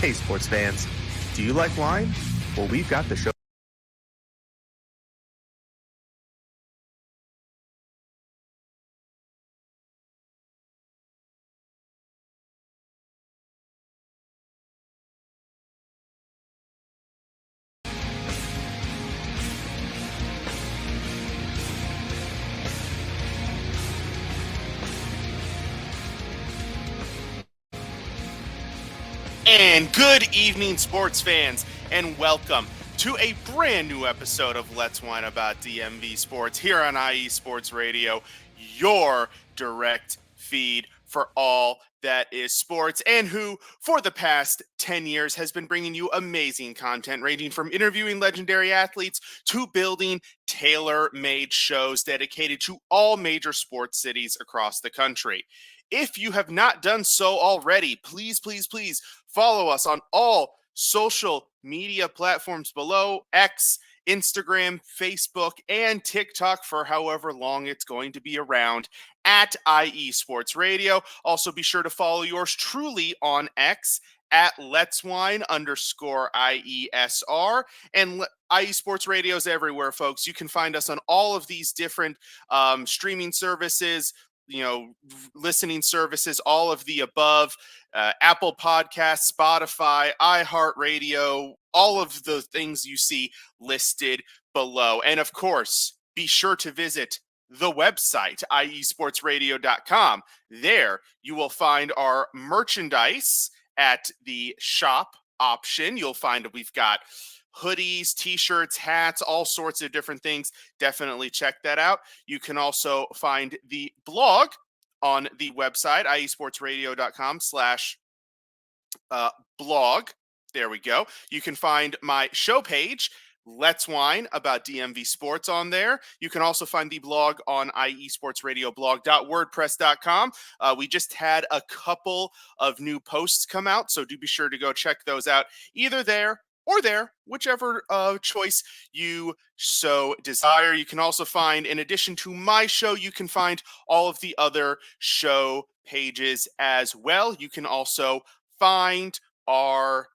Hey, sports fans, do you like wine? Well, we've got the show. And good evening, sports fans, and welcome to a brand new episode of Let's Whine About DMV Sports here on IE Sports Radio, your direct feed for all that is sports, and who, for the past 10 years, has been bringing you amazing content ranging from interviewing legendary athletes to building tailor-made shows dedicated to all major sports cities across the country. If you have not done so already, please follow us on all social media platforms below: X, Instagram, Facebook, and TikTok for however long it's going to be around at IE Sports Radio. Also, be sure to follow yours truly on X at Let's Whine _IESR. And IE Sports Radio is everywhere, folks. You can find us on all of these different streaming services, listening services, all of the above, Apple Podcasts, Spotify, iHeartRadio, all of the things you see listed below. And of course, be sure to visit the website, iesportsradio.com. There you will find our merchandise at the shop option. You'll find we've got hoodies, t-shirts, hats, all sorts of different things. Definitely check that out. You can also find the blog on the website, iesportsradio.com/blog. There we go. You can find my show page, Let's Whine About DMV Sports, on there. You can also find the blog on iesportsradioblog.wordpress.com. We just had a couple of new posts come out, so do be sure to go check those out, either there or there, whichever choice you so desire. You can also find, in addition to my show, you can find all of the other show pages as well. You can also find our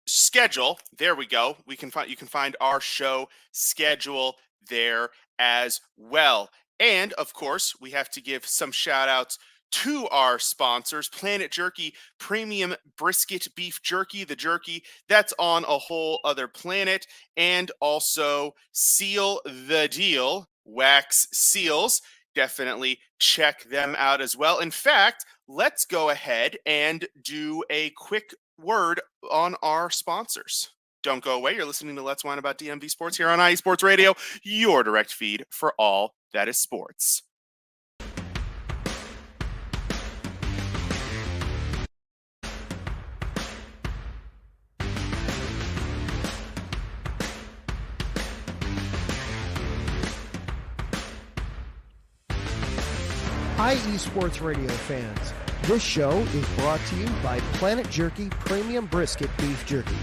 schedule. There we go. You can find our show schedule there as well. And of course, we have to give some shout outs to our sponsors: Planet Jerky Premium Brisket Beef Jerky, the jerky that's on a whole other planet, and also Seal the Deal Wax Seals. Definitely check them out as well. In fact, let's go ahead and do a quick word on our sponsors. Don't go away. You're listening to Let's Whine About DMV Sports here on IE Sports Radio, your direct feed for all that is sports. IE Sports Radio fans, this show is brought to you by Planet Jerky Premium Brisket Beef Jerky.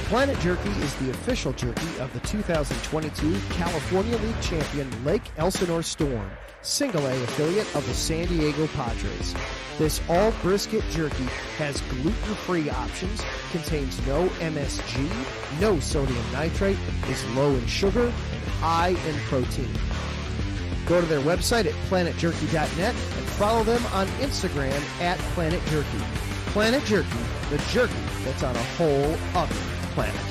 Planet Jerky is the official jerky of the 2022 California League champion Lake Elsinore Storm, Single A affiliate of the San Diego Padres. This all brisket jerky has gluten-free options, contains no MSG, no sodium nitrate, is low in sugar, and high in protein. Go to their website at planetjerky.net and follow them on Instagram at Planet Jerky. Planet Jerky, the jerky that's on a whole other planet.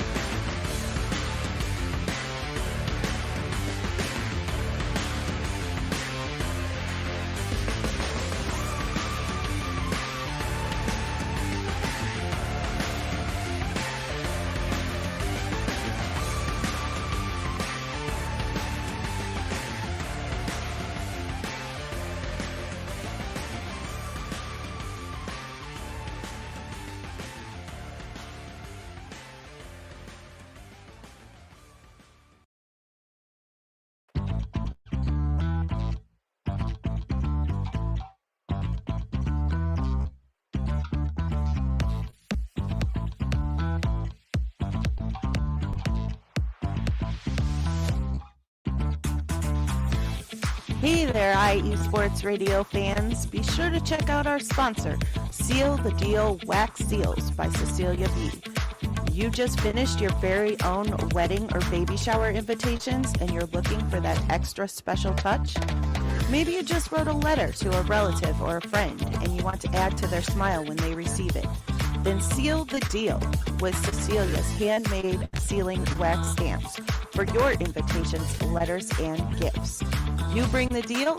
Hey there, IE Sports Radio fans. Be sure to check out our sponsor, Seal the Deal Wax Seals by Cecilia B. You just finished your very own wedding or baby shower invitations and you're looking for that extra special touch? Maybe you just wrote a letter to a relative or a friend and you want to add to their smile when they receive it. Then seal the deal with Cecilia's handmade sealing wax stamps for your invitations, letters, and gifts. You bring the deal,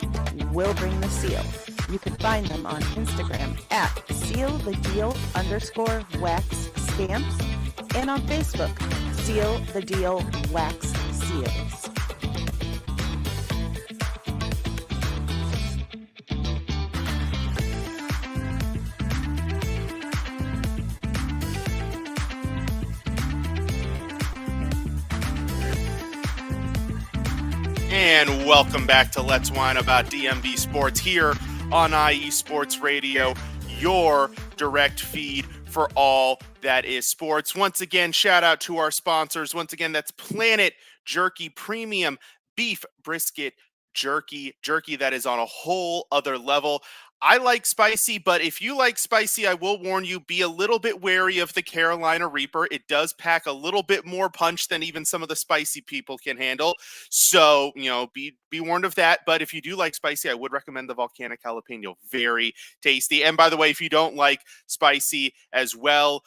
we'll bring the seal. You can find them on Instagram at sealthedeal_wax stamps and on Facebook, Seal the Deal Wax Seals. And welcome back to Let's Whine About DMV Sports here on IE Sports Radio, your direct feed for all that is sports. Once again, shout out to our sponsors. Once again, that's Planet Jerky Premium Beef Brisket Jerky that is on a whole other level. I like spicy, but if you like spicy, I will warn you, be a little bit wary of the Carolina Reaper. It does pack a little bit more punch than even some of the spicy people can handle. So, be warned of that. But if you do like spicy, I would recommend the volcanic jalapeno. Very tasty. And by the way, if you don't like spicy as well,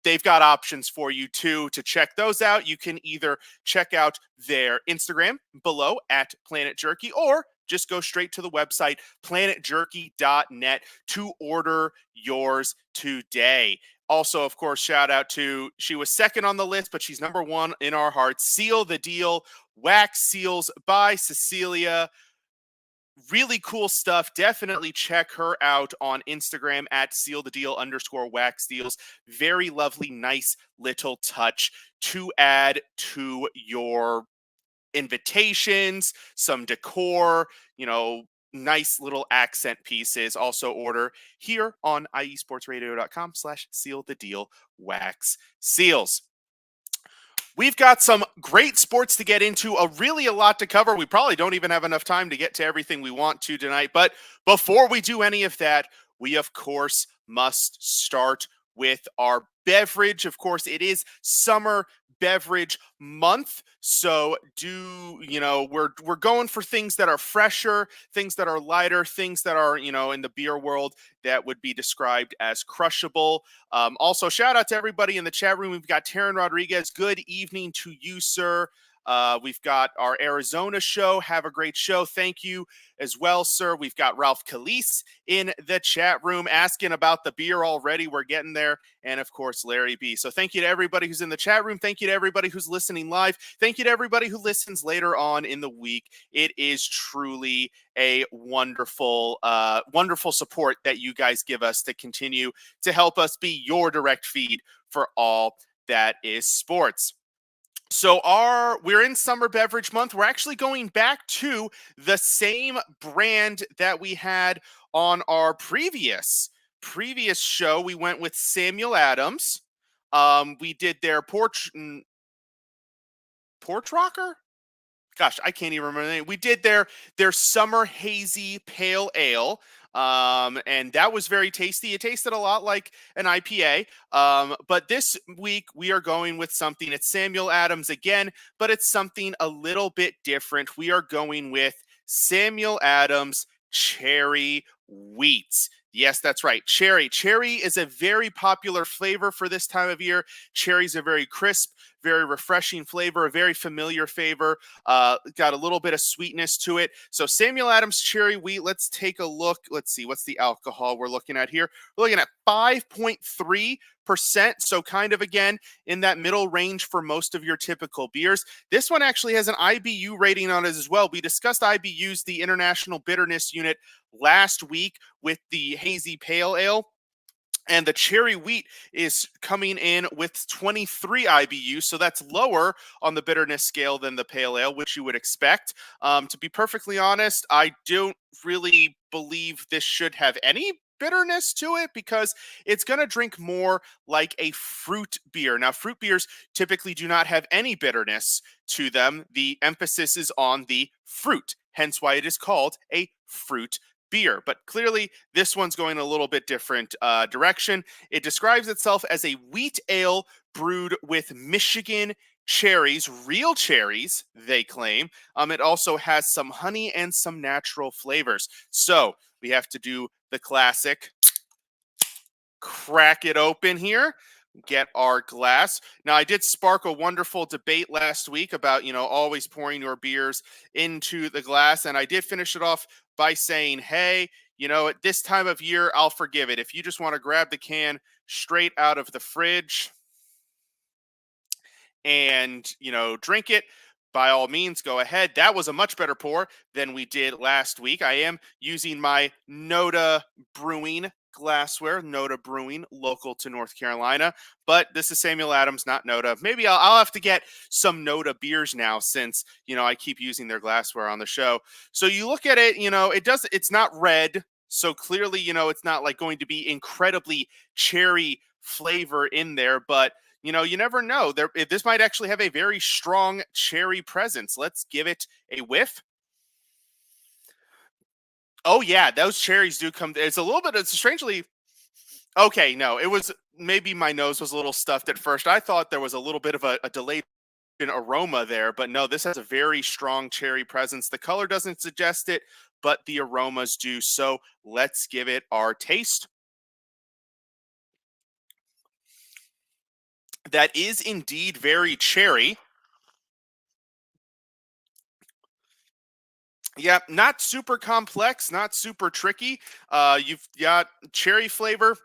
they've got options for you too to check those out. You can either check out their Instagram below at Planet Jerky, or just go straight to the website, planetjerky.net, to order yours today. Also, of course, shout out to, she was second on the list, but she's number one in our hearts, Seal the Deal Wax Seals by Cecilia. Really cool stuff. Definitely check her out on Instagram at sealthedeal_wax deals. Very lovely, nice little touch to add to your invitations, some decor, nice little accent pieces. Also order here on iesportsradio.com/sealthedealwaxseals. We've got some great sports to get into, a lot to cover. We probably don't even have enough time to get to everything we want to tonight. But before we do any of that, we, of course, must start with our beverage. Of course, it is summer beverage month, so we're going for things that are fresher, things that are lighter, things that are in the beer world that would be described as crushable. Also, shout out to everybody in the chat room. We've got Taryn Rodriguez. Good evening to you, sir. We've got our Arizona show. Have a great show. Thank you as well, sir. We've got Ralph Calise in the chat room asking about the beer already. We're getting there. And of course, Larry B. So thank you to everybody who's in the chat room. Thank you to everybody who's listening live. Thank you to everybody who listens later on in the week. It is truly a wonderful, wonderful support that you guys give us to continue to help us be your direct feed for all that is sports. So we're in summer beverage month. We're actually going back to the same brand that we had on our previous show. We went with Samuel Adams. We did their Porch Rocker. Gosh, I can't even remember the name. We did their summer hazy pale ale. And that was very tasty. It tasted a lot like an IPA. But this week we are going with something. It's Samuel Adams again, but it's something a little bit different. We are going with Samuel Adams Cherry Wheat. Yes, that's right. Cherry. Cherry is a very popular flavor for this time of year. Cherry's a very crisp, very refreshing flavor, a very familiar flavor. Got a little bit of sweetness to it. So Samuel Adams Cherry Wheat, let's take a look. Let's see, what's the alcohol we're looking at here? We're looking at 5.3%. So kind of, again, in that middle range for most of your typical beers. This one actually has an IBU rating on it as well. We discussed IBUs, the International Bitterness Unit, last week with the Hazy Pale Ale. And the Cherry Wheat is coming in with 23 IBU, so that's lower on the bitterness scale than the Pale Ale, which you would expect. To be perfectly honest, I don't really believe this should have any bitterness to it because it's going to drink more like a fruit beer. Now, fruit beers typically do not have any bitterness to them. The emphasis is on the fruit hence why it is called a fruit beer. But clearly, this one's going a little bit different direction. It describes itself as a wheat ale brewed with Michigan cherries, real cherries, they claim. It also has some honey and some natural flavors. So we have to do the classic crack it open here, get our glass. Now, I did spark a wonderful debate last week about, always pouring your beers into the glass. And I did finish it off by saying, hey, at this time of year, I'll forgive it. If you just want to grab the can straight out of the fridge and, drink it, by all means, go ahead. That was a much better pour than we did last week. I am using my Noda Brewing glassware, Noda Brewing, local to North Carolina. But this is Samuel Adams, not Noda. Maybe I'll have to get some Noda beers now since, I keep using their glassware on the show. So you look at it, it's not red. So clearly, it's not like going to be incredibly cherry flavor in there, but you never know. This might actually have a very strong cherry presence. Let's give it a whiff. Oh, yeah, those cherries do come. It's strangely. Okay, no, it was maybe my nose was a little stuffed at first. I thought there was a little bit of a delayed aroma there, but no, this has a very strong cherry presence. The color doesn't suggest it, but the aromas do. So let's give it our taste. That is indeed very cherry. Yeah, not super complex, not super tricky. You've got cherry flavor.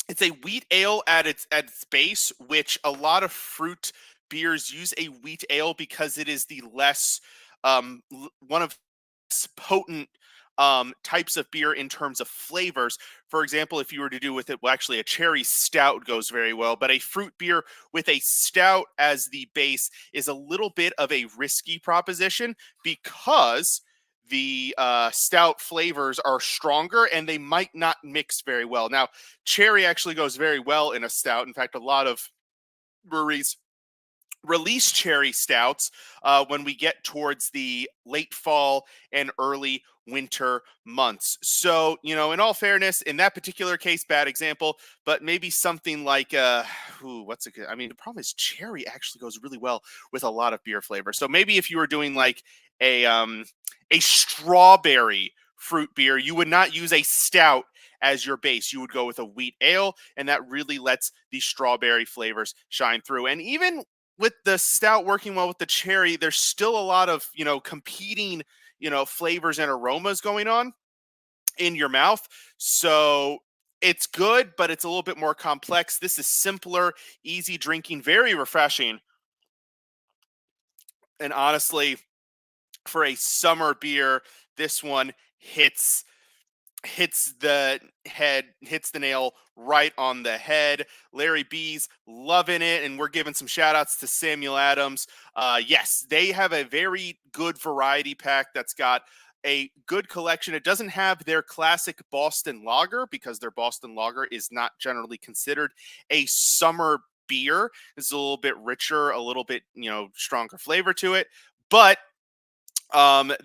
It's a wheat ale at its base, which a lot of fruit beers use a wheat ale because it is the less one of the potent types of beer in terms of flavors. For example, if you were to do with it, well, actually a cherry stout goes very well, but a fruit beer with a stout as the base is a little bit of a risky proposition because the stout flavors are stronger and they might not mix very well. Now, cherry actually goes very well in a stout. In fact, a lot of breweries release cherry stouts when we get towards the late fall and early winter months. So, in all fairness, in that particular case, bad example, but maybe something like, the problem is cherry actually goes really well with a lot of beer flavor. So maybe if you were doing like a strawberry fruit beer, you would not use a stout as your base. You would go with a wheat ale, and that really lets the strawberry flavors shine through. And even with the stout working well with the cherry, there's still a lot of, competing, flavors and aromas going on in your mouth. So it's good, but it's a little bit more complex. This is simpler, easy drinking, very refreshing. And honestly, for a summer beer, this one hits the nail right on the head. Larry B's loving it, and we're giving some shout outs to Samuel Adams. Yes, they have a very good variety pack that's got a good collection. It doesn't have their classic Boston Lager because their Boston Lager is not generally considered a summer beer. It's a little bit richer, a little bit, stronger flavor to it. But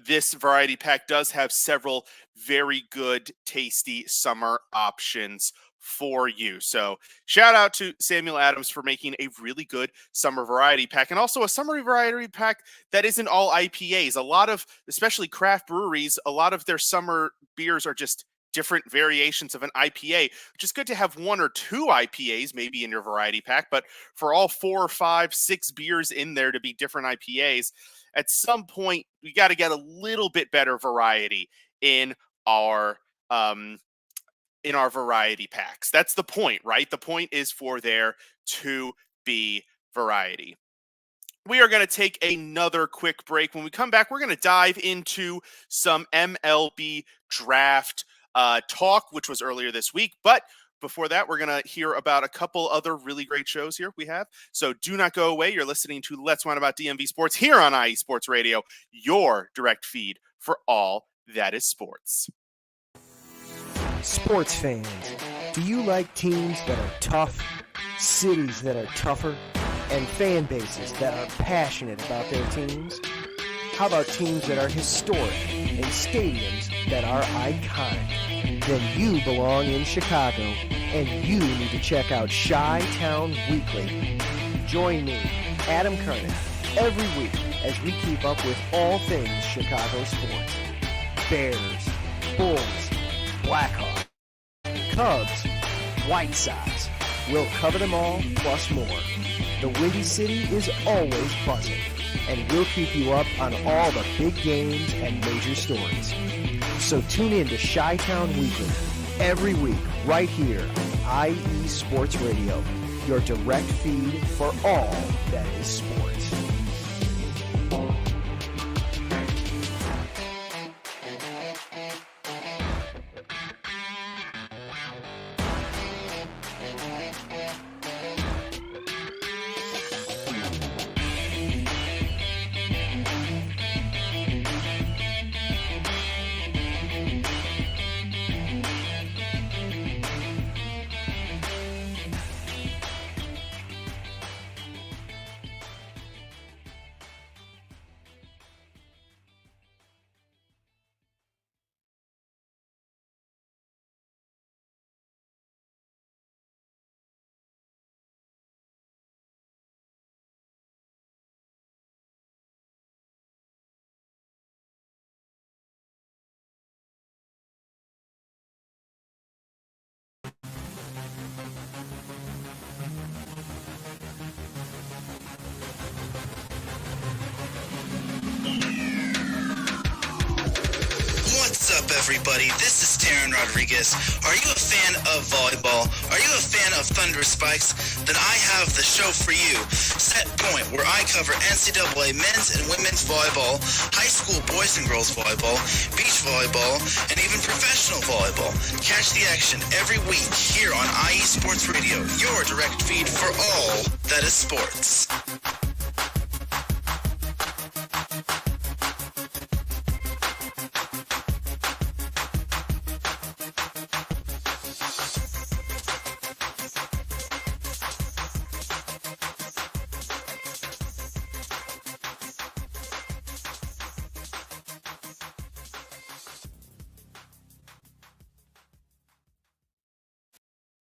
this variety pack does have several very good, tasty summer options for you. So shout out to Samuel Adams for making a really good summer variety pack, and also a summer variety pack that isn't all IPAs. A lot of, especially craft breweries, a lot of their summer beers are just different variations of an IPA, which is good to have one or two IPAs maybe in your variety pack, but for all 4 or 5, 6 beers in there to be different IPAs, at some point we got to get a little bit better variety in our variety packs. That's the point, right? The point is for there to be variety. We are going to take another quick break. When we come back, we're going to dive into some MLB draft talk, which was earlier this week. But before that, we're going to hear about a couple other really great shows here we have. So do not go away. You're listening to Let's Whine About DMV Sports here on IE Sports Radio, your direct feed for all that is sports. Sports fans, do you like teams that are tough, cities that are tougher, and fan bases that are passionate about their teams? How about teams that are historic and stadiums that are iconic? Then you belong in Chicago, and you need to check out Chi-Town Weekly. Join me, Adam Kernan, every week as we keep up with all things Chicago sports. Bears, Bulls, Blackhawks, Cubs, White Sox. We'll cover them all, plus more. The Windy City is always buzzing, and we'll keep you up on all the big games and major stories. So tune in to Chi-Town Weekly every week right here on IE Sports Radio, your direct feed for all that is sports. What's up, everybody? This is Taryn Rodriguez. Are you a fan of volleyball? Are you a fan of Thunder Spikes? Then I have the show for you, Set Point, where I cover NCAA men's and women's volleyball, high school boys and girls volleyball, beach volleyball, and even professional volleyball. Catch the action every week here on IE Sports Radio, your direct feed for all that is sports.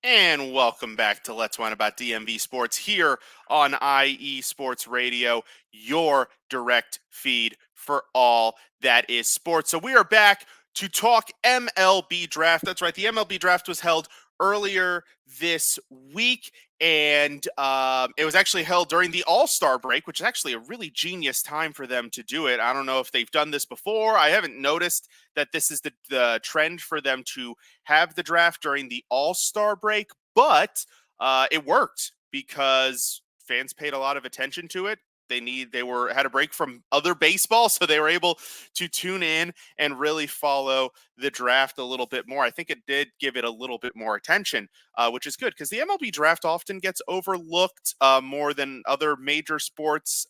And welcome back to Let's Whine About DMV Sports here on IE Sports Radio, your direct feed for all that is sports. So we are back to talk MLB draft. That's right. The MLB draft was held earlier this week, and it was actually held during the All-Star break, which is actually a really genius time for them to do it. I don't know if they've done this before. I haven't noticed that this is the trend for them to have the draft during the All-Star break, but it worked because fans paid a lot of attention to it. They had a break from other baseball, so they were able to tune in and really follow the draft a little bit more. I think it did give it a little bit more attention, which is good because the MLB draft often gets overlooked more than other major sports.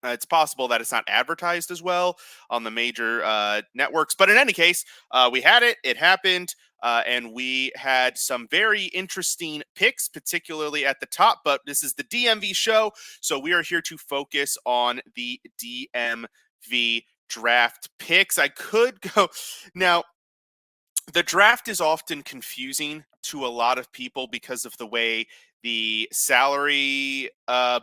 It's possible that it's not advertised as well on the major networks. But in any case, we had it. It happened. And we had some very interesting picks, particularly at the top. But this is the DMV show, so we are here to focus on the DMV draft picks. I could go now. The draft is often confusing to a lot of people because of the way the salary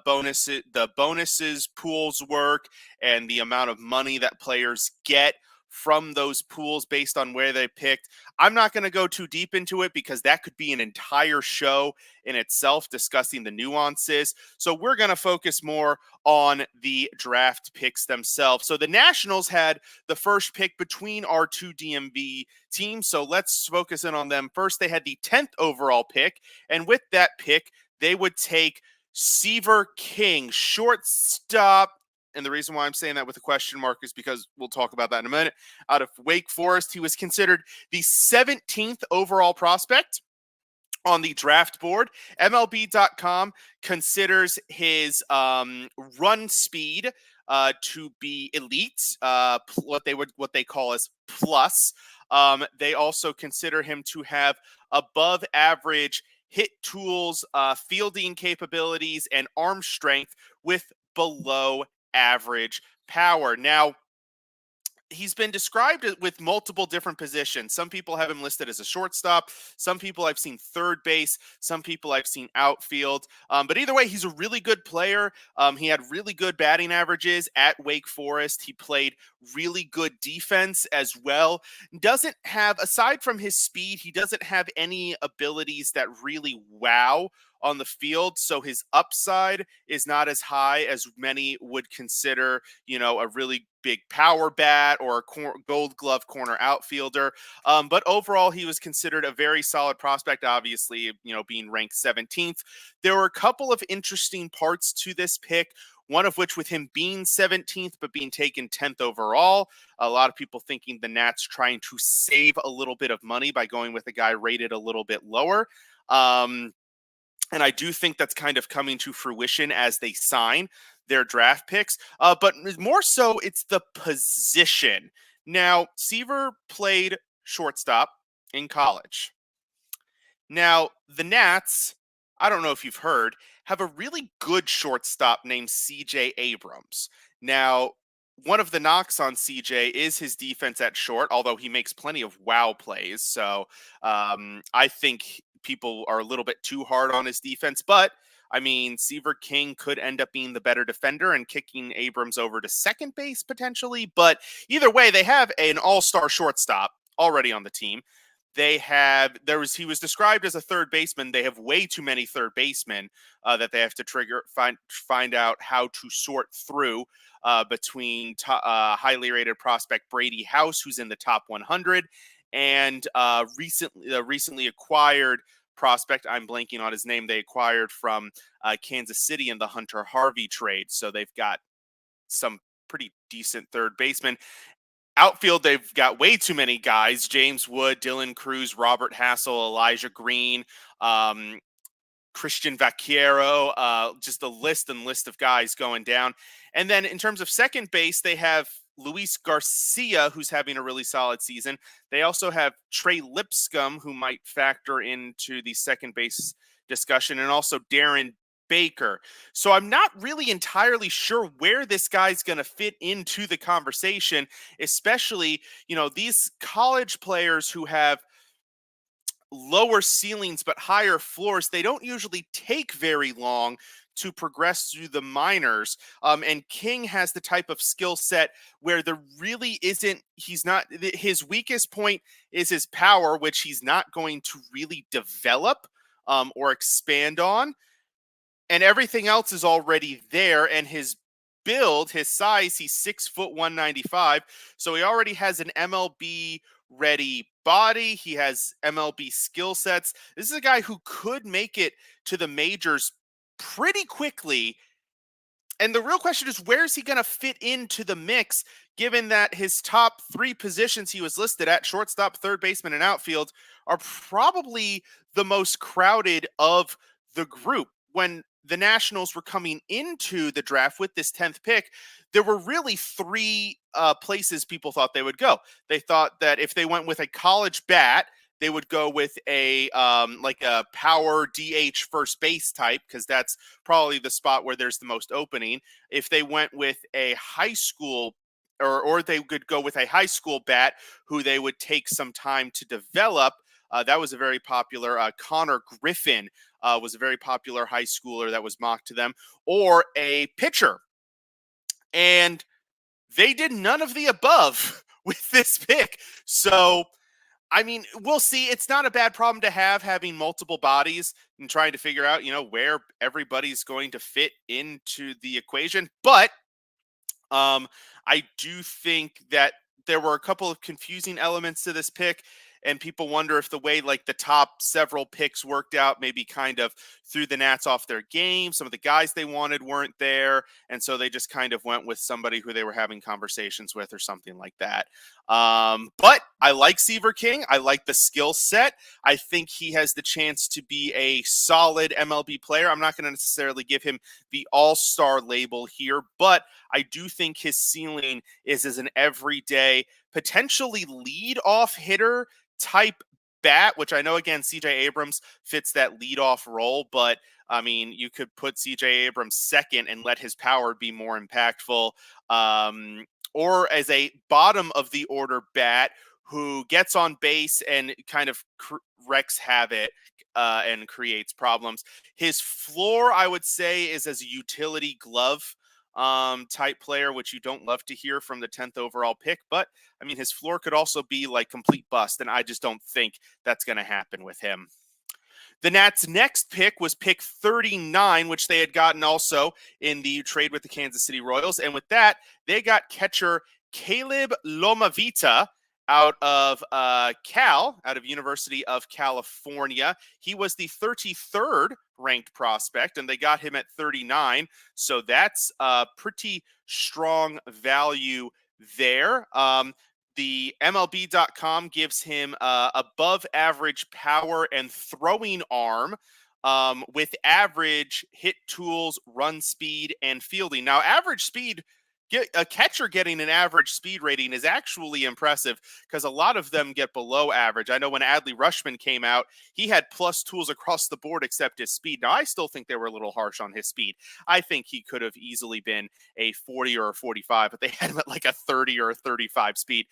bonuses pools work and the amount of money that players get from those pools based on where they picked. I'm not going to go too deep into it because that could be an entire show in itself discussing the nuances. So we're going to focus more on the draft picks themselves. So the Nationals had the first pick between our two DMV teams. So let's focus in on them. First, they had the 10th overall pick. And with that pick, they would take Seaver King, shortstop. And the reason why I'm saying that with a question mark is because we'll talk about that in a minute. Out of Wake Forest, he was considered the 17th overall prospect on the draft board. MLB.com considers his run speed to be elite, what they call as plus. They also consider him to have above average hit tools, fielding capabilities, and arm strength with below average power. Now, he's been described with multiple different positions. Some people have him listed as a shortstop. Some people I've seen third base. Some people I've seen outfield. But either way, he's a really good player. He had really good batting averages at Wake Forest. He played really good defense as well. Doesn't have, aside from his speed, he doesn't have any abilities that really wow on the field. So his upside is not as high as many would consider, a really big power bat or a gold glove corner outfielder. But overall, he was considered a very solid prospect, obviously, being ranked 17th. There were a couple of interesting parts to this pick. One of which with him being 17th, but being taken 10th overall. A lot of people thinking the Nats trying to save a little bit of money by going with a guy rated a little bit lower. And I do think that's kind of coming to fruition as they sign their draft picks. But more so, it's the position. Now, Seaver played shortstop in college. Now, the Nats, I don't know if you've heard, have a really good shortstop named CJ Abrams. Now, one of the knocks on CJ is his defense at short, although he makes plenty of wow plays. So I think people are a little bit too hard on his defense. But, I mean, Seaver King could end up being the better defender and kicking Abrams over to second base potentially. But either way, they have an all-star shortstop already on the team. He was described as a third baseman. They have way too many third basemen that they have to find out how to sort through between highly rated prospect Brady House, who's in the top 100, and recently acquired prospect. I'm blanking on his name. They acquired from Kansas City in the Hunter Harvey trade. So they've got some pretty decent third basemen. Outfield, they've got way too many guys. James Wood, Dylan Cruz, Robert Hassel, Elijah Green, Christian Vaquero, just a list of guys going down. And then in terms of second base, they have Luis Garcia, who's having a really solid season. They also have Trey Lipscomb, who might factor into the second base discussion, and also Darren Baker. So I'm not really entirely sure where this guy's going to fit into the conversation, especially, these college players who have lower ceilings but higher floors. They don't usually take very long to progress through the minors. And King has the type of skill set where there really isn't, his weakest point is his power, which he's not going to really develop or expand on. And everything else is already there. And his build, his size, he's 6', 195. So he already has an MLB ready body. He has MLB skill sets. This is a guy who could make it to the majors pretty quickly. And the real question is, where is he going to fit into the mix, given that his top three positions he was listed at, shortstop, third baseman, and outfield, are probably the most crowded of the group. When the Nationals were coming into the draft with this 10th pick, there were really three places people thought they would go. They thought that if they went with a college bat, they would go with a power DH first base type, because that's probably the spot where there's the most opening. If they went with a high school, or they could go with a high school bat who they would take some time to develop. That was a very popular. Connor Griffin was a very popular high schooler that was mocked to them, or a pitcher. And they did none of the above with this pick. So, I mean, we'll see. It's not a bad problem to have, having multiple bodies and trying to figure out, where everybody's going to fit into the equation. But I do think that there were a couple of confusing elements to this pick. And people wonder if the way the top several picks worked out maybe kind of threw the Nats off their game. Some of the guys they wanted weren't there. And so they just kind of went with somebody who they were having conversations with or something like that. But I like Seaver King. I like the skill set. I think he has the chance to be a solid MLB player. I'm not going to necessarily give him the all-star label here, but I do think his ceiling is as an everyday, potentially lead-off hitter type bat, which I know, again, CJ Abrams fits that leadoff role, but I mean, you could put CJ Abrams second and let his power be more impactful. Or as a bottom of the order bat who gets on base and kind of wrecks havoc and creates problems. His floor, I would say, is as a utility glove type player, which you don't love to hear from the 10th overall pick. But I mean, his floor could also be like complete bust, and I just don't think that's going to happen with him. The Nats' next pick was pick 39, which they had gotten also in the trade with the Kansas City Royals. And with that, they got catcher Caleb Lomavita out of University of California. He was the 33rd ranked prospect, and they got him at 39. So that's a pretty strong value there. The MLB.com gives him above average power and throwing arm with average hit tools, run speed, and fielding. Now, average speed, a catcher getting an average speed rating is actually impressive because a lot of them get below average. I know when Adley Rutschman came out, he had plus tools across the board except his speed. Now, I still think they were a little harsh on his speed. I think he could have easily been a 40 or a 45, but they had him at like a 30 or a 35 speed.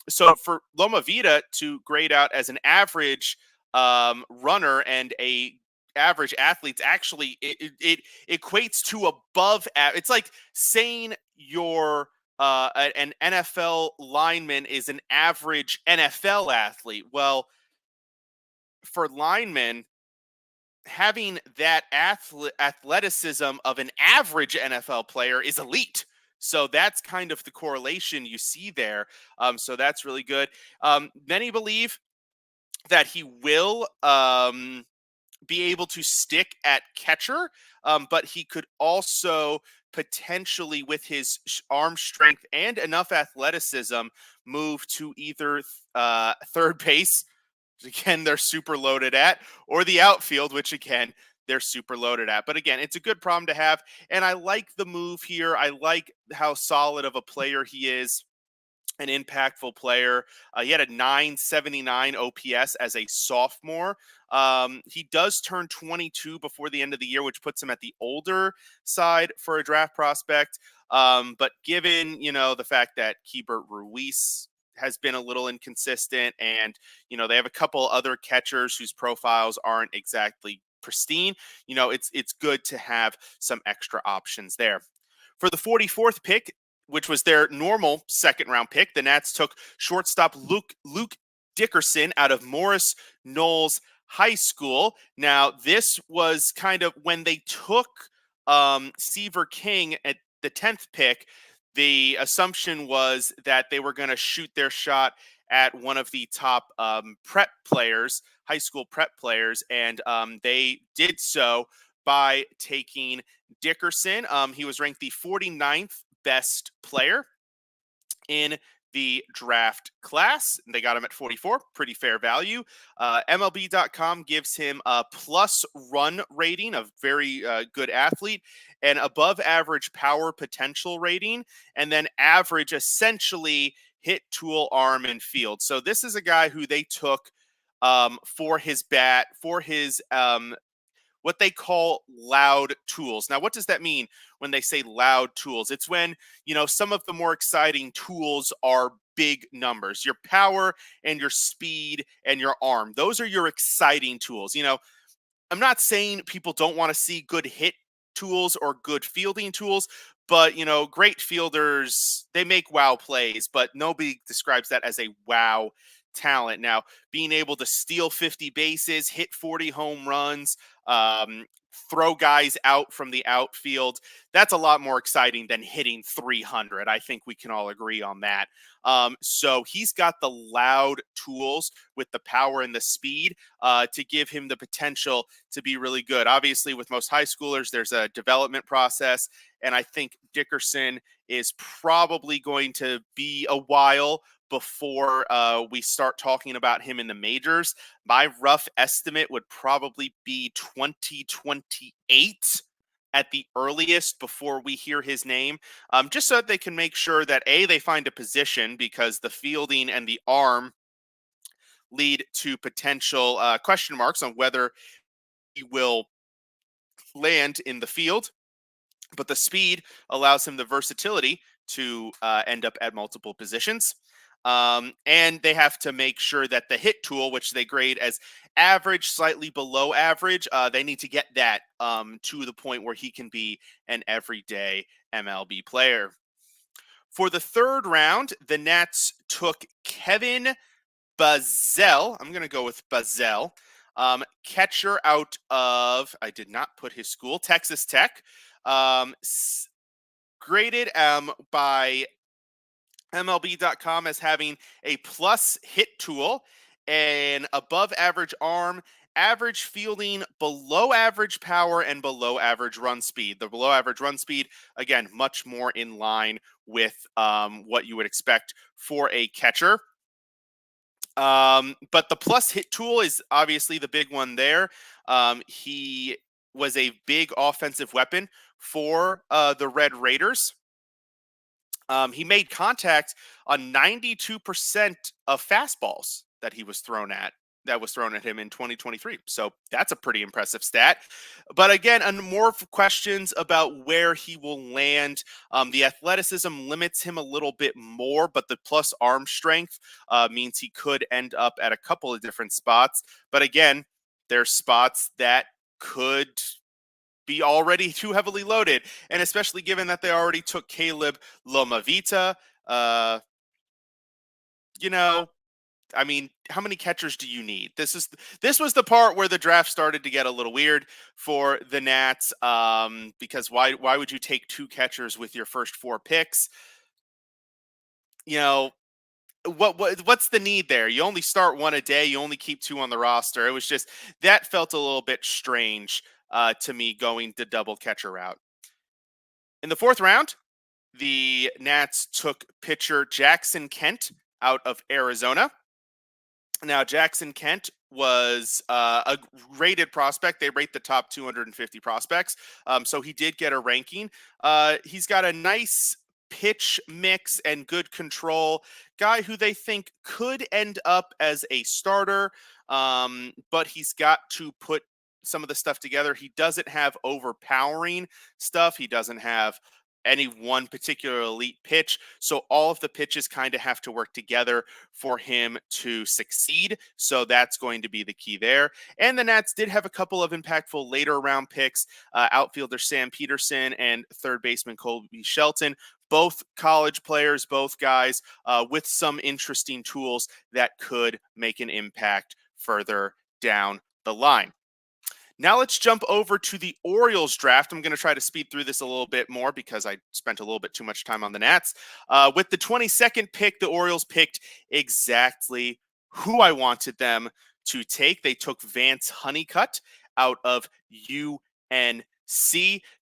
So for Lomavita to grade out as an average runner and a average athletes, actually it equates to above it's like saying your an NFL lineman is an average NFL athlete. Well, for linemen, having that athleticism of an average NFL player is elite. So that's kind of the correlation you see there. So that's really good. Many believe that he will be able to stick at catcher, but he could also potentially, with his arm strength and enough athleticism, move to either third base, which again they're super loaded at, or the outfield, which again they're super loaded at. But again, it's a good problem to have, and I like the move here. I like how solid of a player he is. An impactful player. He had a 979 OPS as a sophomore. He does turn 22 before the end of the year, which puts him at the older side for a draft prospect. But given, the fact that Keibert Ruiz has been a little inconsistent and, they have a couple other catchers whose profiles aren't exactly pristine, it's good to have some extra options there. For the 44th pick, which was their normal second-round pick, the Nats took shortstop Luke Dickerson out of Morris Knolls High School. Now, this was kind of when they took Seaver King at the 10th pick, the assumption was that they were going to shoot their shot at one of the top prep players, high school prep players, and they did so by taking Dickerson. He was ranked the 49th best player in the draft class. They got him at 44, pretty fair value. MLB.com gives him a plus run rating, a very good athlete, and above average power potential rating, and then average essentially hit, tool, arm, and field. So this is a guy who they took for his bat, for his what they call loud tools. Now, what does that mean when they say loud tools? It's when, some of the more exciting tools are big numbers. Your power and your speed and your arm. Those are your exciting tools. I'm not saying people don't want to see good hit tools or good fielding tools, but, great fielders, they make wow plays, but nobody describes that as a wow talent. Now, being able to steal 50 bases, hit 40 home runs, throw guys out from the outfield, that's a lot more exciting than hitting 300. I think we can all agree on that. So he's got the loud tools with the power and the speed to give him the potential to be really good. Obviously, with most high schoolers, there's a development process, and I think Dickerson is probably going to be a while before we start talking about him in the majors. My rough estimate would probably be 2028 at the earliest before we hear his name, just so that they can make sure that they find a position, because the fielding and the arm lead to potential question marks on whether he will land in the field, but the speed allows him the versatility to end up at multiple positions. And they have to make sure that the hit tool, which they grade as average, slightly below average, they need to get that to the point where he can be an everyday MLB player. For the third round, the Nats took Kevin Bazell. I'm going to go with Bazell. Catcher out of, I did not put his school, Texas Tech. Graded by MLB.com as having a plus hit tool, an above average arm, average fielding, below average power, and below average run speed. The below average run speed, again, much more in line with what you would expect for a catcher. But the plus hit tool is obviously the big one there. He was a big offensive weapon for the Red Raiders. He made contact on 92% of fastballs that he was thrown at. That was thrown at him in 2023. So that's a pretty impressive stat. But again, more questions about where he will land. The athleticism limits him a little bit more, but the plus arm strength means he could end up at a couple of different spots. But again, there's spots that could be already too heavily loaded, and especially given that they already took Caleb Lomavita. I mean, how many catchers do you need? This was the part where the draft started to get a little weird for the Nats, because why would you take two catchers with your first four picks? What's the need there? You only start one a day. You only keep two on the roster. It was just, that felt a little bit strange to me, going the double catcher route. In the fourth round, the Nats took pitcher Jackson Kent out of Arizona. Now, Jackson Kent was a rated prospect. They rate the top 250 prospects. So he did get a ranking. He's got a nice pitch mix and good control. Guy who they think could end up as a starter, but he's got to put some of the stuff together. He doesn't have overpowering stuff. He doesn't have any one particular elite pitch. So all of the pitches kind of have to work together for him to succeed. So that's going to be the key there. And the Nats did have a couple of impactful later round picks, outfielder Sam Peterson and third baseman Colby Shelton. Both college players, both guys with some interesting tools that could make an impact further down the line. Now let's jump over to the Orioles draft. I'm going to try to speed through this a little bit more because I spent a little bit too much time on the Nats. With the 22nd pick, the Orioles picked exactly who I wanted them to take. They took Vance Honeycutt out of UNC,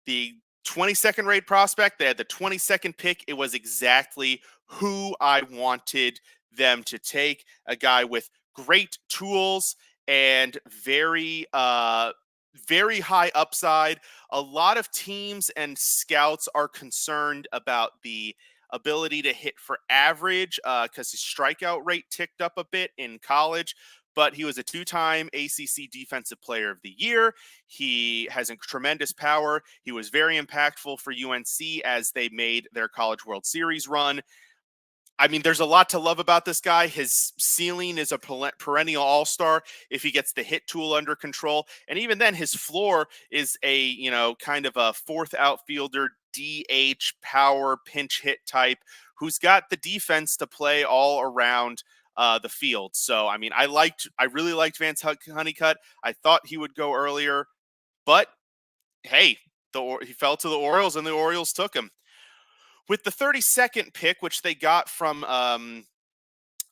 the 22nd rate prospect. They had the 22nd pick. It was exactly who I wanted them to take. A guy with great tools and very high upside. A lot of teams and scouts are concerned about the ability to hit for average because his strikeout rate ticked up a bit in college. But he was a two-time ACC Defensive Player of the Year. He has a tremendous power. He was very impactful for UNC as they made their College World Series run. I mean, there's a lot to love about this guy. His ceiling is a perennial all-star if he gets the hit tool under control. And even then, his floor is a, kind of a fourth outfielder, DH, power, pinch hit type who's got the defense to play all around the field. So, I mean, I really liked Vance Honeycutt. I thought he would go earlier, but hey, he fell to the Orioles and the Orioles took him. With the 32nd pick, which they got from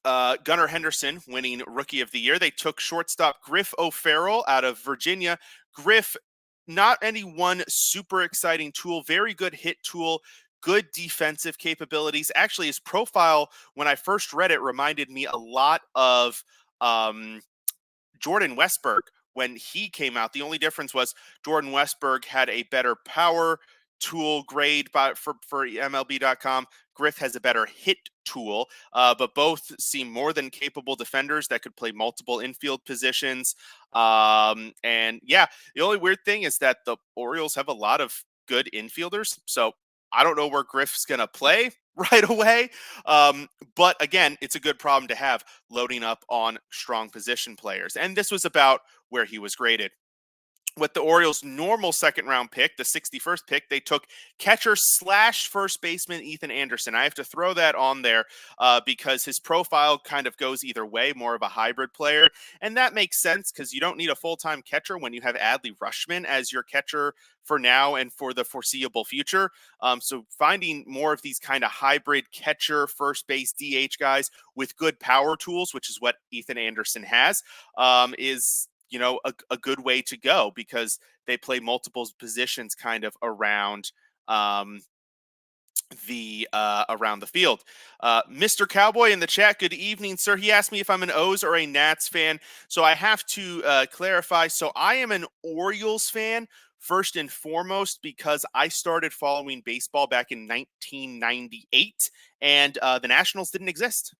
Gunnar Henderson, winning Rookie of the Year, they took shortstop Griff O'Farrell out of Virginia. Griff, not any one super exciting tool, very good hit tool, good defensive capabilities. Actually, his profile, when I first read it, reminded me a lot of Jordan Westburg when he came out. The only difference was Jordan Westburg had a better power tool grade for MLB.com. Griff has a better hit tool, but both seem more than capable defenders that could play multiple infield positions. And yeah, the only weird thing is that the Orioles have a lot of good infielders. So I don't know where Griff's going to play right away. But again, it's a good problem to have, loading up on strong position players. And this was about where he was graded. With the Orioles' normal second-round pick, the 61st pick, they took catcher / first baseman Ethan Anderson. I have to throw that on there because his profile kind of goes either way, more of a hybrid player. And that makes sense because you don't need a full-time catcher when you have Adley Rutschman as your catcher for now and for the foreseeable future. So finding more of these kind of hybrid catcher, first base, DH guys with good power tools, which is what Ethan Anderson has, is a good way to go because they play multiple positions kind of around the field. Mr. Cowboy in the chat, good evening, sir. He asked me if I'm an O's or a Nats fan. So I have to clarify. So I am an Orioles fan first and foremost because I started following baseball back in 1998 and the Nationals didn't exist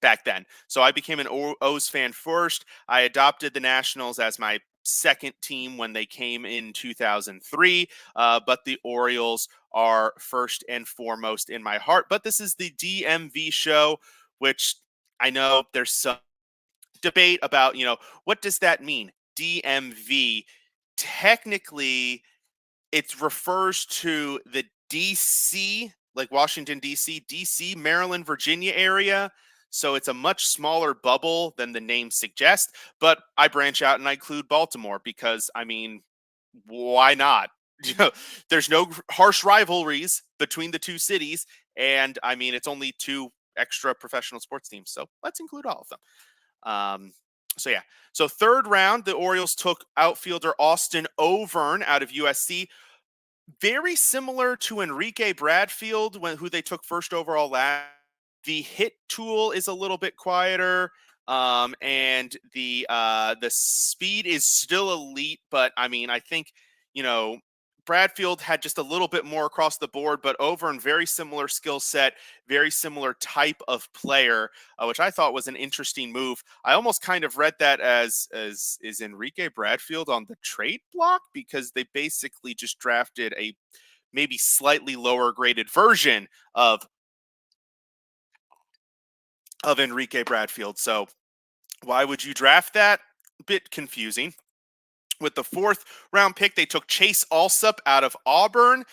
back then. So I became an O's fan first. I adopted the Nationals as my second team when they came in 2003. But the Orioles are first and foremost in my heart. But this is the DMV show, which I know there's some debate about, what does that mean? DMV. Technically, it refers to the DC, like Washington, DC, Maryland, Virginia area. So it's a much smaller bubble than the name suggests, but I branch out and I include Baltimore because, why not? There's no harsh rivalries between the two cities, and it's only 2 extra professional sports teams, so let's include all of them. So third round, the Orioles took outfielder Austin Overn out of USC. Very similar to Enrique Bradfield, who they took first overall last. The hit tool is a little bit quieter, and the speed is still elite. But I think Bradfield had just a little bit more across the board, but Overn very similar skill set, very similar type of player, which I thought was an interesting move. I almost kind of read that as is Enrique Bradfield on the trade block because they basically just drafted a maybe slightly lower graded version of Enrique Bradfield. So why would you draft that? Bit confusing. With the 4th round pick, they took Chase Alsup out of Auburn.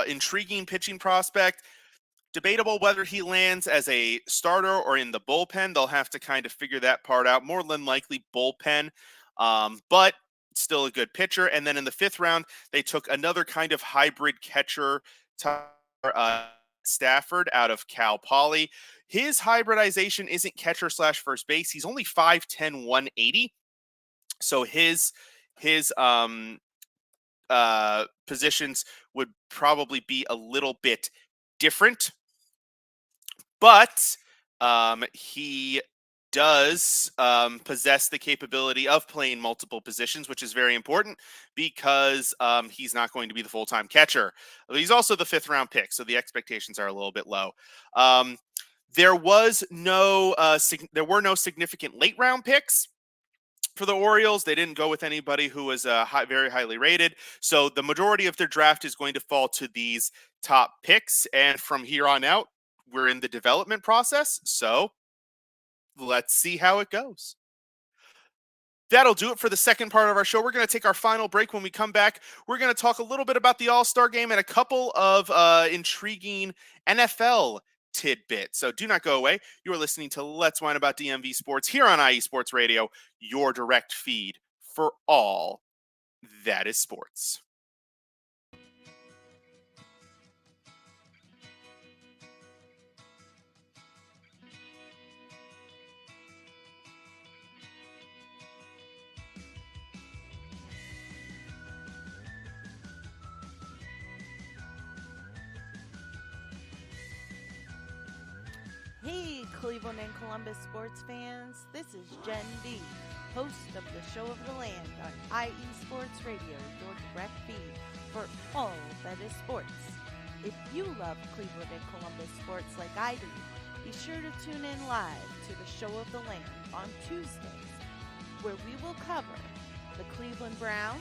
Intriguing pitching prospect. Debatable whether he lands as a starter or in the bullpen. They'll have to kind of figure that part out. More than likely bullpen, but still a good pitcher. And then in the 5th round, they took another kind of hybrid catcher, Stafford out of Cal Poly. His hybridization isn't catcher / first base. He's only 5'10", 180. So his positions would probably be a little bit different. But he does possess the capability of playing multiple positions, which is very important because he's not going to be the full-time catcher. But he's also the 5th round pick, so the expectations are a little bit low. There were no significant late round picks for the Orioles. They didn't go with anybody who was very highly rated. So the majority of their draft is going to fall to these top picks. And from here on out, we're in the development process. So let's see how it goes. That'll do it for the second part of our show. We're going to take our final break. When we come back, we're going to talk a little bit about the All-Star game and a couple of intriguing NFL tidbit. So do not go away. You are listening to Let's Whine About DMV Sports here on IE Sports Radio, your direct feed for all that is sports. Hey, Cleveland and Columbus sports fans. This is Jen D, host of the Show of the Land on IE Sports Radio, your direct feed for all that is sports. If you love Cleveland and Columbus sports like I do, be sure to tune in live to the Show of the Land on Tuesdays, where we will cover the Cleveland Browns,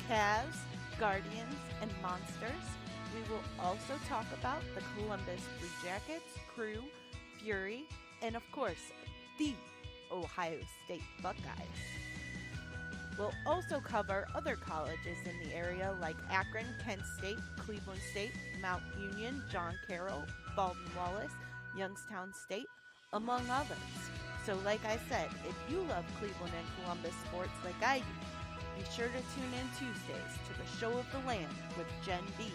Cavs, Guardians, and Monsters. We will also talk about the Columbus Blue Jackets, Crew, Fury, and of course, the Ohio State Buckeyes. We'll also cover other colleges in the area like Akron, Kent State, Cleveland State, Mount Union, John Carroll, Baldwin Wallace, Youngstown State, among others. So like I said, if you love Cleveland and Columbus sports like I do, be sure to tune in Tuesdays to the Show of the Land with Jen B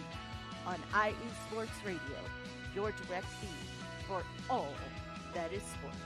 on IE Sports Radio, your direct feed for all that is sports.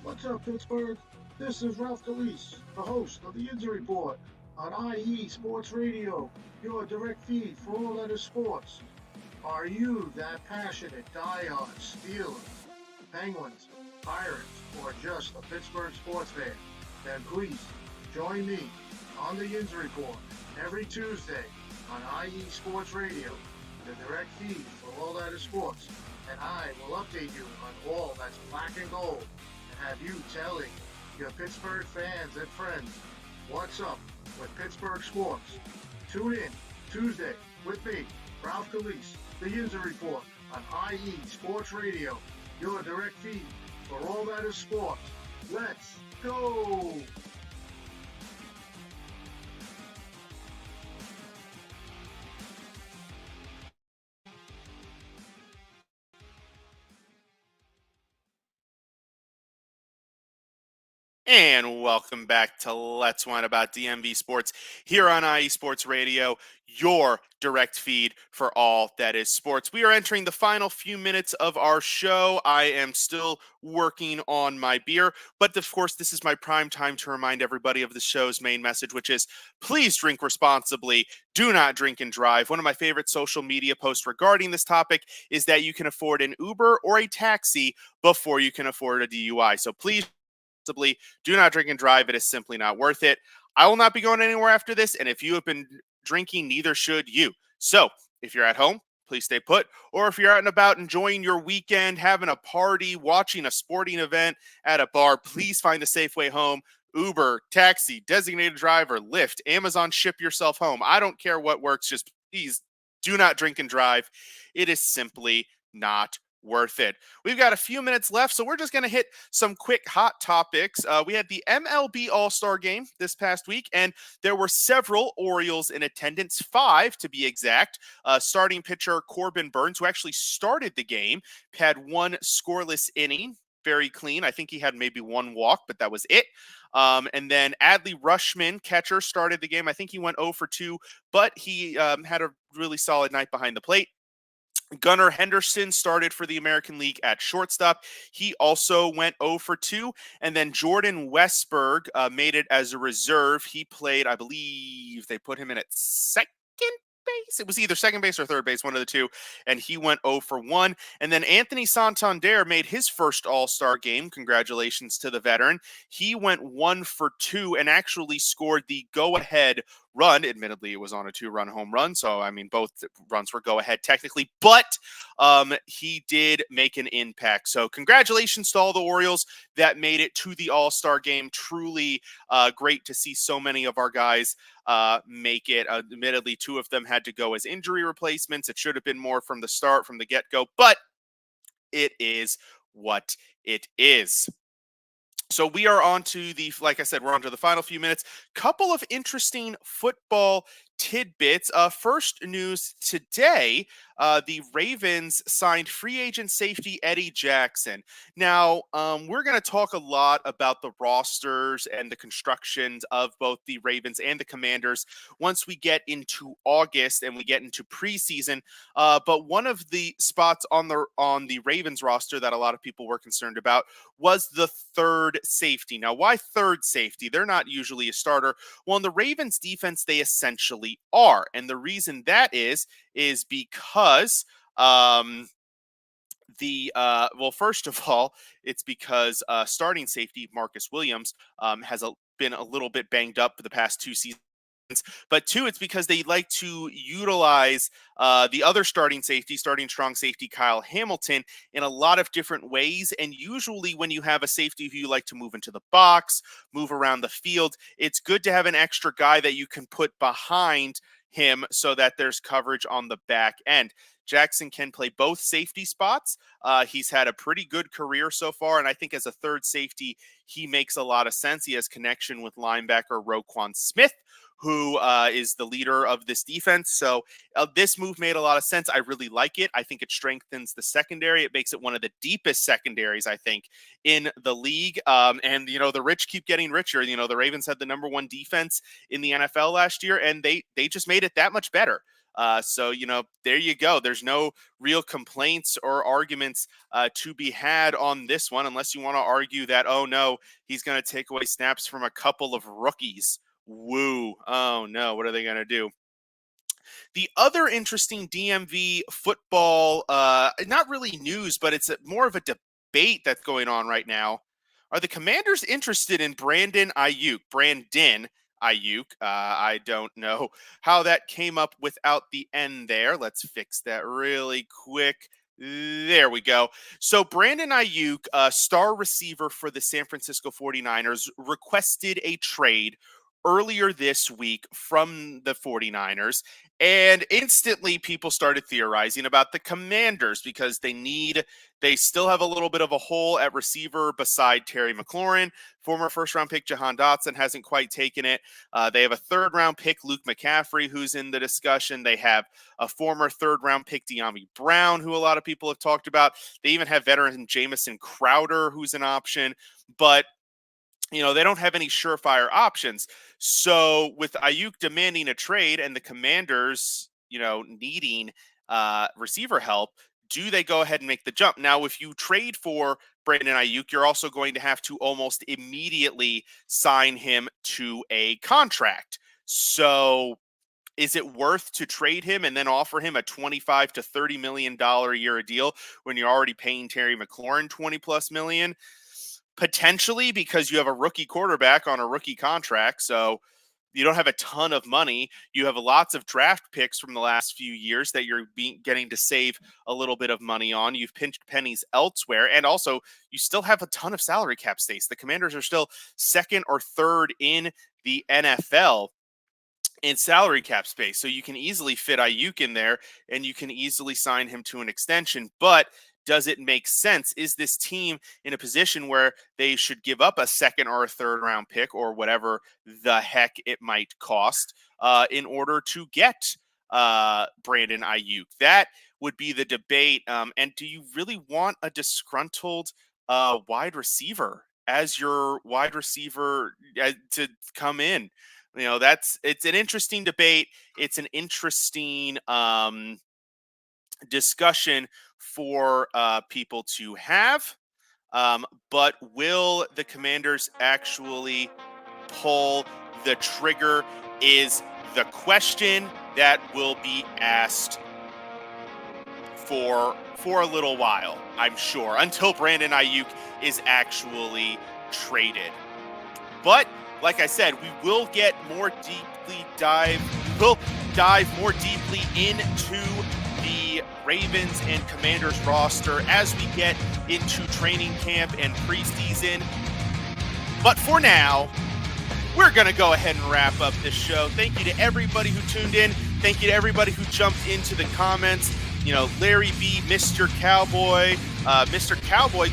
What's up, Pittsburgh? This is Ralph DeLeese, the host of the Injury Report on IE Sports Radio, your direct feed for all that is sports. Are you that passionate die-hard Steelers, Penguins, Pirates, or just a Pittsburgh sports fan? Then please join me on the Injury Report every Tuesday on IE Sports Radio, the direct feed for all that is sports. And I will update you on all that's black and gold. Have you telling your Pittsburgh fans and friends what's up with Pittsburgh sports. Tune in Tuesday with me, Ralph DeLeese, the Injury Report on IE Sports Radio, your direct feed for all that is sports. Let's go! And welcome back to Let's Whine About DMV Sports here on IE Sports Radio, your direct feed for all that is sports. We are entering the final few minutes of our show. I am still working on my beer, but of course, this is my prime time to remind everybody of the show's main message, which is please drink responsibly. Do not drink and drive. One of my favorite social media posts regarding this topic is that you can afford an Uber or a taxi before you can afford a DUI. So please, do not drink and drive. It is simply not worth it. I will not be going anywhere after this, and if you have been drinking, neither should you. So if you're at home, please stay put. Or if you're out and about enjoying your weekend, having a party, watching a sporting event at a bar, please find the safe way home. Uber, taxi, designated driver, Lyft, Amazon, ship yourself home. I don't care what works. Just please do not drink and drive. It is simply not worth it. We've got a few minutes left, so we're just going to hit some quick hot topics. We had the MLB All-Star Game this past week, and there were several Orioles in attendance, 5 to be exact. Starting pitcher Corbin Burnes, who actually started the game, had one scoreless inning, very clean. I think he had maybe one walk, but that was it. And then Adley Rutschman, catcher, started the game. I think he went 0 for 2, but he had a really solid night behind the plate. Gunnar Henderson started for the American League at shortstop. He also went 0 for 2. And then Jordan Westberg made it as a reserve. He played, I believe they put him in at second base. It was either second base or third base, one of the two. And he went 0 for 1. And then Anthony Santander made his first All-Star game. Congratulations to the veteran. He went 1 for 2 and actually scored the go-ahead run. Admittedly, it was on a 2-run home run. So, I mean, both runs were go-ahead technically. But he did make an impact. So, congratulations to all the Orioles that made it to the All-Star game. Truly great to see so many of our guys make it. Admittedly, 2 of them had to go as injury replacements. It should have been more from the start, from the get-go. But it is what it is. So we are on to the, like I said, we're on to the final few minutes. Couple of interesting football tidbits. First news today, the Ravens signed free agent safety Eddie Jackson. Now, we're going to talk a lot about the rosters and the constructions of both the Ravens and the Commanders once we get into August and we get into preseason. But one of the spots on the Ravens roster that a lot of people were concerned about was the third safety. Now, why third safety? They're not usually a starter. Well, in the Ravens defense, they essentially are. And the reason that is because first of all, it's because starting safety Marcus Williams has been a little bit banged up for the past 2 seasons. But two, it's because they like to utilize the other starting strong safety, Kyle Hamilton, in a lot of different ways. And usually when you have a safety who you like to move into the box, move around the field, it's good to have an extra guy that you can put behind him so that there's coverage on the back end. Jackson can play both safety spots. He's had a pretty good career so far, and I think as a third safety, he makes a lot of sense. He has connection with linebacker Roquan Smith, who is the leader of this defense. So this move made a lot of sense. I really like it. I think it strengthens the secondary. It makes it one of the deepest secondaries, I think, in the league. And, the rich keep getting richer. The Ravens had the number 1 defense in the NFL last year, and they just made it that much better. So, there you go. There's no real complaints or arguments to be had on this one, unless you want to argue that, oh, no, he's going to take away snaps from a couple of rookies. Woo. Oh, no. What are they going to do? The other interesting DMV football, not really news, but it's more of a debate that's going on right now. Are the Commanders interested in Brandon Ayuk? I don't know how that came up without the N there. Let's fix that really quick. There we go. So Brandon Ayuk, star receiver for the San Francisco 49ers, requested a trade earlier this week from the 49ers, and instantly people started theorizing about the Commanders because they still have a little bit of a hole at receiver beside Terry McLaurin. Former first-round pick Jahan Dotson hasn't quite taken it. They have a third-round pick, Luke McCaffrey, who's in the discussion. They have a former third-round pick, De'Ami Brown, who a lot of people have talked about. They even have veteran Jamison Crowder, who's an option. But they don't have any surefire options. So with Ayuk demanding a trade and the Commanders, needing receiver help, do they go ahead and make the jump? Now, if you trade for Brandon Ayuk, you're also going to have to almost immediately sign him to a contract. So is it worth to trade him and then offer him a $25 to $30 million a year deal when you're already paying Terry McLaurin $20+ million? Potentially, because you have a rookie quarterback on a rookie contract, so you don't have a ton of money. You have lots of draft picks from the last few years that you're getting to save a little bit of money on. You've pinched pennies elsewhere, and also you still have a ton of salary cap space. The Commanders are still second or third in the NFL in salary cap space, so you can easily fit Ayuk in there, and you can easily sign him to an extension, but does it make sense? Is this team in a position where they should give up a second or a third round pick or whatever the heck it might cost in order to get Brandon Ayuk? That would be the debate. And do you really want a disgruntled wide receiver as your wide receiver to come in? It's an interesting debate. It's an interesting discussion for people to have, but will the Commanders actually pull the trigger is the question that will be asked for a little while, I'm sure, until Brandon Ayuk is actually traded. But like I said, we'll dive more deeply into the Ravens and Commanders roster as we get into training camp and preseason. But for now, we're going to go ahead and wrap up this show. Thank you to everybody who tuned in. Thank you to everybody who jumped into the comments. Larry B, Mr. Cowboy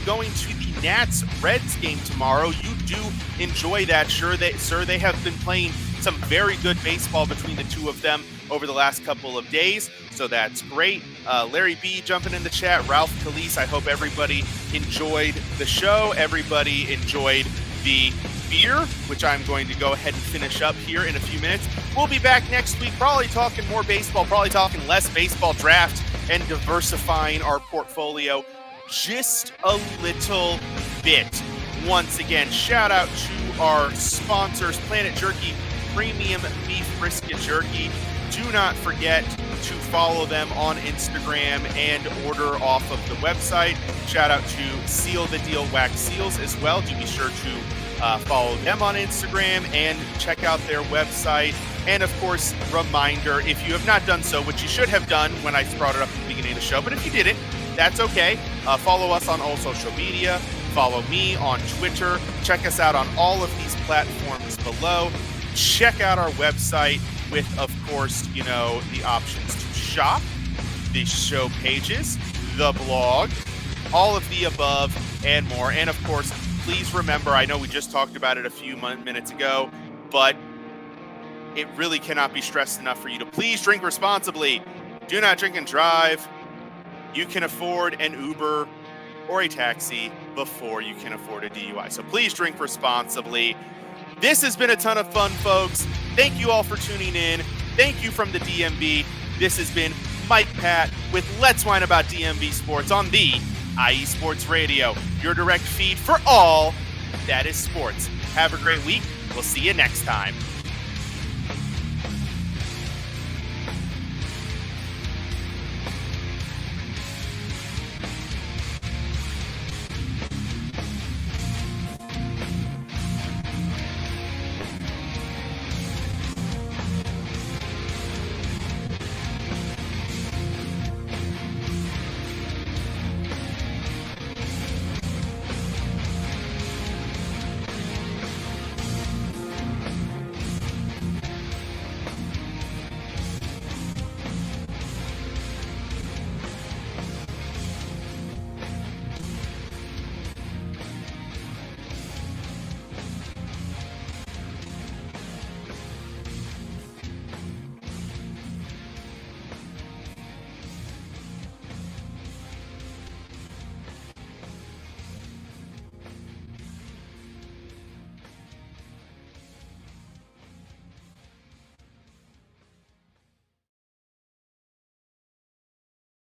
going to the Nats Reds game tomorrow. You do enjoy that, sir. They have been playing some very good baseball between the two of them over the last couple of days, so that's great. Larry B jumping in the chat, Ralph Calise, I hope everybody enjoyed the show. Everybody enjoyed the beer, which I'm going to go ahead and finish up here in a few minutes. We'll be back next week, probably talking more baseball, probably talking less baseball draft, and diversifying our portfolio just a little bit. Once again, shout out to our sponsors, Planet Jerky Premium Beef Brisket Jerky. Do not forget to follow them on Instagram and order off of the website. Shout out to Seal the Deal Wax Seals as well. Do be sure to follow them on Instagram and check out their website. And of course, reminder, if you have not done so, which you should have done when I brought it up at the beginning of the show, but if you didn't, that's okay. Follow us on all social media. Follow me on Twitter. Check us out on all of these platforms below. Check out our website with, of course, you know, the options to shop, the show pages, the blog, all of the above and more. And of course, please remember, I know we just talked about it a few minutes ago, but it really cannot be stressed enough for you to please drink responsibly. Do not drink and drive. You can afford an Uber or a taxi before you can afford a DUI. So please drink responsibly. This has been a ton of fun, folks. Thank you all for tuning in. Thank you from the DMV. This has been Mike Patt with Let's Whine About DMV Sports on the IE Sports Radio, your direct feed for all that is sports. Have a great week. We'll see you next time.